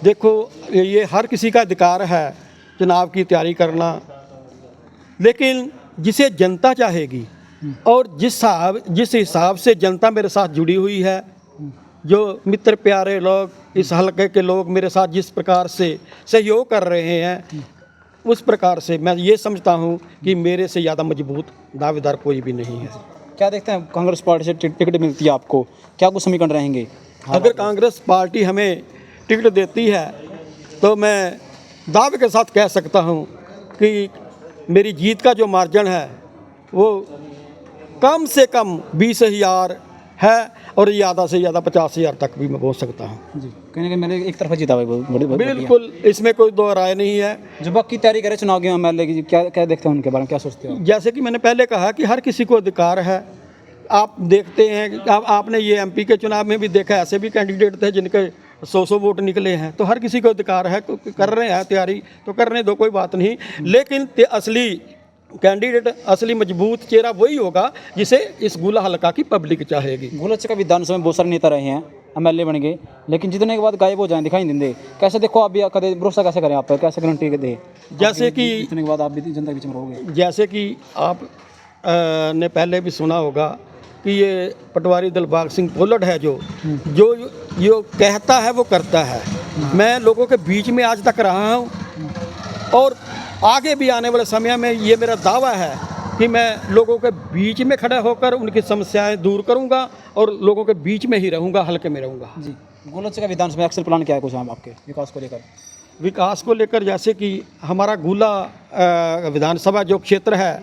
देखो ये हर किसी का अधिकार है चुनाव की तैयारी करना, लेकिन जिसे जनता चाहेगी और जिस हिसाब से जनता मेरे साथ जुड़ी हुई है, जो मित्र प्यारे लोग इस हलके के लोग मेरे साथ जिस प्रकार से सहयोग कर रहे हैं, उस प्रकार से मैं ये समझता हूँ कि मेरे से ज़्यादा मजबूत दावेदार कोई भी नहीं है। क्या देखते हैं, कांग्रेस पार्टी से टिकट मिलती है आपको, क्या कुछ समीकरण रहेंगे? अगर कांग्रेस पार्टी हमें टिकट देती है तो मैं दावे के साथ कह सकता हूँ कि मेरी जीत का जो मार्जिन है वो कम से कम 20,000 है और ज़्यादा से ज़्यादा 50,000 तक भी मैं पहुँच सकता हूँ। जी, कहीं ना कहीं मैंने एक तरफा जीता हुआ है। बिल्कुल, इसमें कोई दो राय नहीं है। जो वक्त की तैयारी करे चुनाव की एमएलए की, क्या क्या देखते हैं उनके बारे में, क्या सोचते हो? जैसे कि मैंने पहले कहा कि हर किसी को अधिकार है। आप देखते हैं कि आपने ये एमपी के चुनाव में भी देखा, ऐसे भी कैंडिडेट थे जिनके 100 वोट निकले हैं। तो हर किसी को अधिकार है, कर रहे हैं तैयारी तो करने दो, कोई बात नहीं। लेकिन असली कैंडिडेट, असली मजबूत चेहरा वही होगा जिसे इस गोला हलका की पब्लिक चाहेगी। गुलच का विधानसभा में बहुत सारे नेता रहे हैं, एमएलए बन गए, लेकिन जितने के बाद गायब हो जाए, दिखाई नहीं देंगे। कैसे देखो आप भी, कदे भरोसा कैसे करें आप पर, कैसे गारंटी दे जैसे कि जितने के बाद आप भी जनता के बीच में रहोगे? जैसे कि आप ने पहले भी सुना होगा कि ये पटवारी दिलबाग सिंह पोलट है, जो कहता है वो करता है। मैं लोगों के बीच में आज तक रहा हूँ और आगे भी आने वाले समय में ये मेरा दावा है कि मैं लोगों के बीच में खड़ा होकर उनकी समस्याएं दूर करूंगा और लोगों के बीच में ही रहूंगा, हल्के में रहूंगा। जी, गुलच का विधानसभा एक्शन प्लान क्या है कुछ आपके विकास को लेकर? विकास को लेकर जैसे कि हमारा गोला विधानसभा जो क्षेत्र है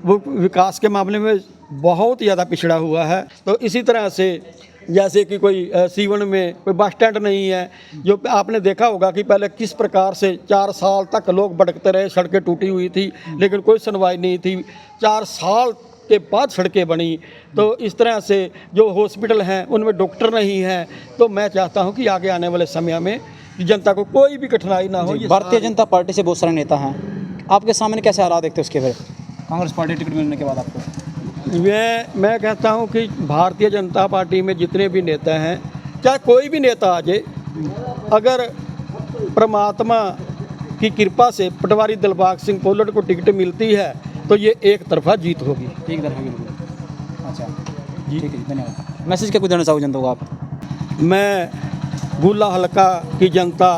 वो विकास के मामले में बहुत ज़्यादा पिछड़ा हुआ है। तो इसी तरह से जैसे कि कोई सीवन में कोई बस स्टैंड नहीं है, जो आपने देखा होगा कि पहले किस प्रकार से 4 साल तक लोग भटकते रहे, सड़कें टूटी हुई थी लेकिन कोई सुनवाई नहीं थी। 4 साल के बाद सड़कें बनी। तो इस तरह से जो हॉस्पिटल हैं उनमें डॉक्टर नहीं हैं। तो मैं चाहता हूं कि आगे आने वाले समय में जनता को कोई भी कठिनाई ना हो। भारतीय जनता पार्टी से बहुत सारे नेता हैं, आपके सामने कैसे हालात देखते हैं उसके फिर कांग्रेस पार्टी टिकट मिलने के बाद आपको? मैं कहता हूं कि भारतीय जनता पार्टी में जितने भी नेता हैं, चाहे कोई भी नेता आ जाए, अगर परमात्मा की कृपा से पटवारी दिलबाग सिंह पोलट को टिकट मिलती है तो ये एक तरफा जीत होगी। एक तरफा बिल्कुल। अच्छा जी, ठीक है, धन्यवाद। मैसेज क्या कुछ देना चाहोगे जनता को आप? मैं गोला हलका की जनता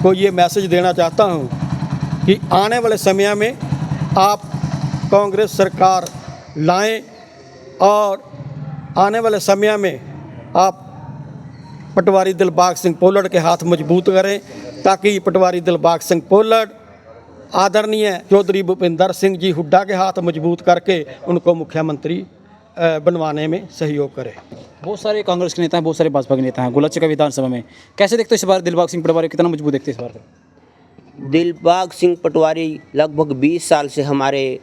को ये मैसेज देना चाहता हूँ कि आने वाले समय में आप कांग्रेस सरकार लाएं और आने वाले समय में आप पटवारी दिलबाग सिंह पोलट के हाथ मजबूत करें, ताकि पटवारी दिलबाग सिंह पोलट आदरणीय चौधरी भूपेंद्र सिंह जी हुड्डा के हाथ मजबूत करके उनको मुख्यमंत्री बनवाने में सहयोग करें। बहुत सारे कांग्रेस के नेता हैं, बहुत सारे भाजपा के नेता हैं गुलच का विधानसभा में, कैसे देखते हो इस बार दिलबाग सिंह पटवारी कितना मजबूत देखते हैं इस बार? दिलबाग सिंह पटवारी लगभग 20 साल से हमारे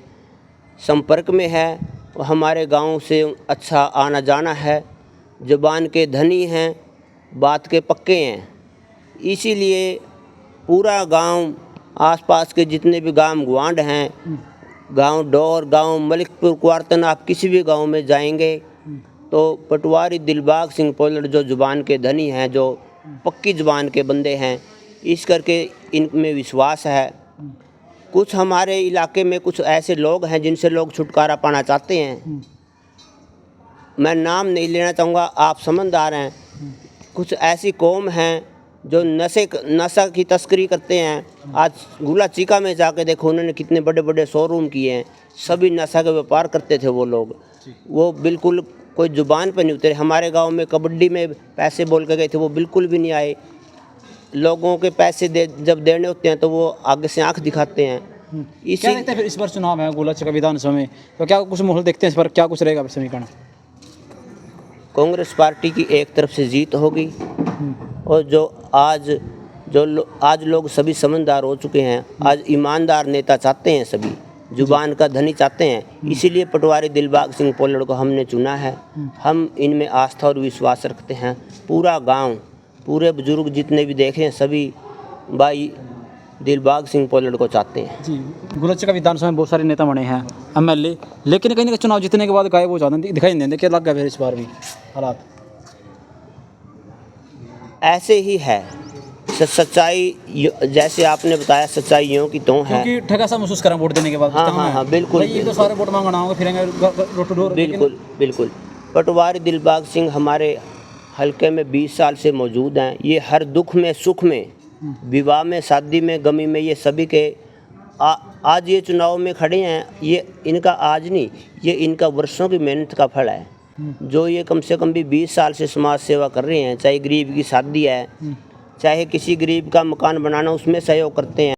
संपर्क में है, हमारे गांव से अच्छा आना जाना है, ज़ुबान के धनी हैं, बात के पक्के हैं। इसीलिए पूरा गांव, आसपास के जितने भी गांव गुआंढ हैं, गांव डोर, गांव मलिकपुर, क्वार्तन, आप किसी भी गांव में जाएंगे तो पटवारी दिलबाग सिंह पोलट जो ज़ुबान के धनी हैं, जो पक्की ज़ुबान के बंदे हैं, इस करके इनमें विश्वास है। कुछ हमारे इलाके में कुछ ऐसे लोग हैं जिनसे लोग छुटकारा पाना चाहते हैं, मैं नाम नहीं लेना चाहूँगा, आप समझदार हैं। कुछ ऐसी कौम हैं जो नशा की तस्करी करते हैं। आज गोला चीका में जाके देखो, उन्होंने कितने बड़े बड़े शोरूम किए हैं, सभी नशा का व्यापार करते थे वो लोग। वो बिल्कुल कोई ज़ुबान पर नहीं उतरे। हमारे गांव में कबड्डी में पैसे बोल के गए थे, वो बिल्कुल भी नहीं आए। लोगों के पैसे जब देने होते हैं तो वो आगे से आंख दिखाते हैं। क्या देखते हैं फिर इस बार चुनाव है गुलच का विधानसभा में, तो क्या कुछ माहौल देखते हैं इस बार, क्या कुछ रहेगा समीकरण? कांग्रेस पार्टी की एक तरफ से जीत होगी और आज लोग सभी समझदार हो चुके हैं। आज ईमानदार नेता चाहते हैं, सभी जुबान का धनी चाहते हैं। इसीलिए पटवारी दिलबाग सिंह पोलट को हमने चुना है। हम इनमें आस्था और विश्वास रखते हैं। पूरा गांव, पूरे बुजुर्ग जितने भी देखे हैं, सभी भाई दिलबाग सिंह पोलट को चाहते हैं। जी, गुलच का विधानसभा में बहुत सारे नेता बने हैं, एमएलए, लेकिन कहीं ना कहीं चुनाव जीतने के बाद गायब हो जाते हैं, दिखाई नहीं देते। क्या लग गया फिर इस बार भी हालात? ऐसे ही है, सच्चाई जैसे आपने बताया सच्चाई यूँ की तो है। क्योंकि ठगा सा महसूस करा वोट देने के बाद हाँ, हाँ, हाँ, बिल्कुल। भाई ये तो सारे वोट मांगना होगा फिरेंगे डोर टू डोर। बिल्कुल बिल्कुल। पटवारी दिलबाग सिंह हमारे हलके में 20 साल से मौजूद हैं। ये हर दुख में सुख में, विवाह में, शादी में, गमी में, ये सभी के आज ये चुनाव में खड़े हैं। ये इनका आज नहीं, ये इनका वर्षों की मेहनत का फल है। जो ये कम से कम भी 20 साल से समाज सेवा कर रहे हैं, चाहे गरीब की शादी है, चाहे किसी गरीब का मकान बनाना, उसमें सहयोग करते हैं।